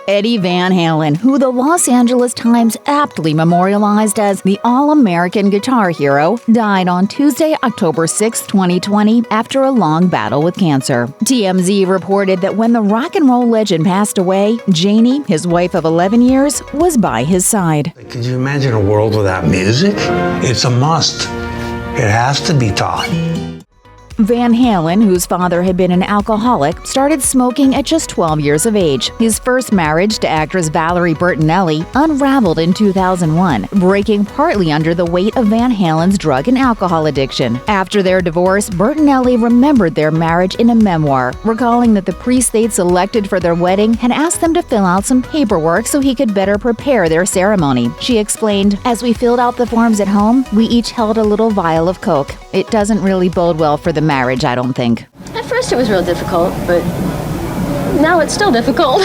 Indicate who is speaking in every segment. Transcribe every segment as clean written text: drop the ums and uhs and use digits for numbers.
Speaker 1: Eddie Van Halen, who the Los Angeles Times aptly memorialized as the All-American guitar hero, died on Tuesday, October 6, 2020, after a long battle with cancer. TMZ reported that when the rock and roll legend passed away, Janie, his wife of 11 years, was by his side.
Speaker 2: Could you imagine a world without music? It's a must. It has to be taught.
Speaker 1: Van Halen, whose father had been an alcoholic, started smoking at just 12 years of age. His first marriage to actress Valerie Bertinelli unraveled in 2001, breaking partly under the weight of Van Halen's drug and alcohol addiction. After their divorce, Bertinelli remembered their marriage in a memoir, recalling that the priest they'd selected for their wedding had asked them to fill out some paperwork so he could better prepare their ceremony. She explained, "As we filled out the forms at home, we each held a little vial of Coke. It doesn't really bode well for the marriage, I don't think."
Speaker 3: At first it was real difficult, but now it's still difficult.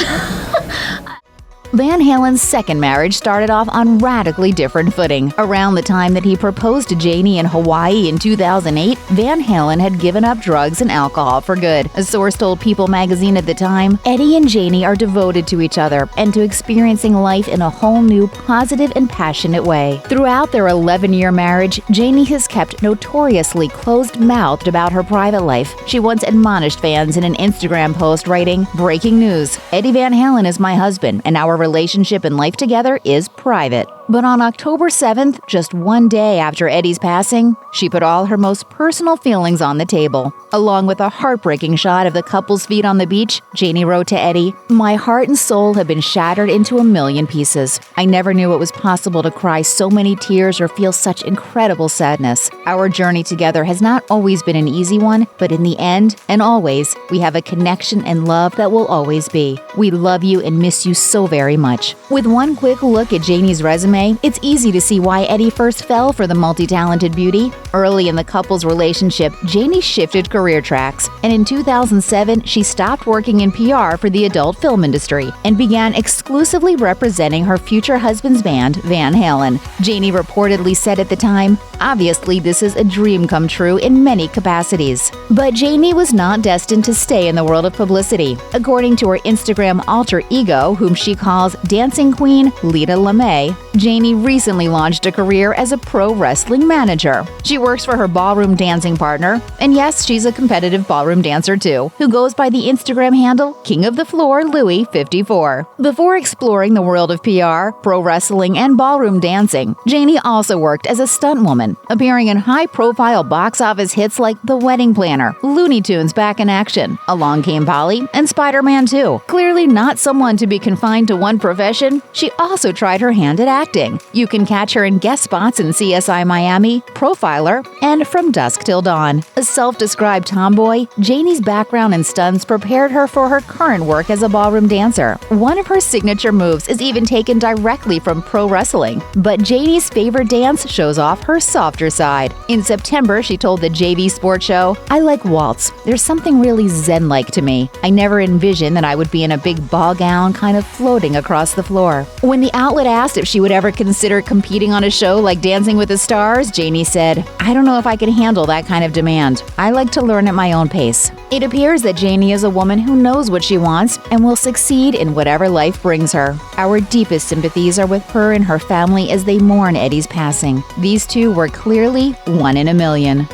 Speaker 1: Van Halen's second marriage started off on radically different footing. Around the time that he proposed to Janie in Hawaii in 2008, Van Halen had given up drugs and alcohol for good. A source told People magazine at the time, "Eddie and Janie are devoted to each other and to experiencing life in a whole new, positive and passionate way." Throughout their 11-year marriage, Janie has kept notoriously closed-mouthed about her private life. She once admonished fans in an Instagram post, writing, "Breaking news, Eddie Van Halen is my husband, and our relationship and life together is private." But on October 7th, just one day after Eddie's passing, she put all her most personal feelings on the table. Along with a heartbreaking shot of the couple's feet on the beach, Janie wrote to Eddie, "My heart and soul have been shattered into a million pieces. I never knew it was possible to cry so many tears or feel such incredible sadness. Our journey together has not always been an easy one, but in the end, and always, we have a connection and love that will always be. We love you and miss you so very much." With one quick look at Janie's resume, it's easy to see why Eddie first fell for the multi-talented beauty. Early in the couple's relationship, Janie shifted career tracks, and in 2007, she stopped working in PR for the adult film industry and began exclusively representing her future husband's band, Van Halen. Janie reportedly said at the time, "Obviously, this is a dream come true in many capacities." But Janie was not destined to stay in the world of publicity. According to her Instagram alter ego, whom she calls dancing queen Lita LeMay, Janie recently launched a career as a pro wrestling manager. She works for her ballroom dancing partner, and yes, she's a competitive ballroom dancer too, who goes by the Instagram handle King of the Floor Louie 54. Before exploring the world of PR, pro wrestling, and ballroom dancing, Janie also worked as a stuntwoman, appearing in high-profile box office hits like The Wedding Planner, Looney Tunes Back in Action, Along Came Polly, and Spider-Man 2. Clearly not someone to be confined to one profession, she also tried her hand at acting. You can catch her in guest spots in CSI Miami, Profiler, and From Dusk Till Dawn. A self-described tomboy, Janie's background in stunts prepared her for her current work as a ballroom dancer. One of her signature moves is even taken directly from pro wrestling, but Janie's favorite dance shows off her softer side. In September, she told the JV Sports Show, "I like waltz. There's something really zen-like to me. I never envisioned that I would be in a big ball gown kind of floating across the floor." When the outlet asked if she would ever consider competing on a show like Dancing with the Stars, Janie said, "I don't know if I can handle that kind of demand. I like to learn at my own pace." It appears that Janie is a woman who knows what she wants and will succeed in whatever life brings her. Our deepest sympathies are with her and her family as they mourn Eddie's passing. These two were clearly one in a million.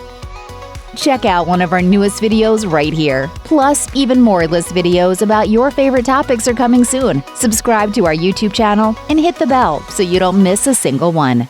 Speaker 1: Check out one of our newest videos right here. Plus, even more list videos about your favorite topics are coming soon. Subscribe to our YouTube channel and hit the bell so you don't miss a single one.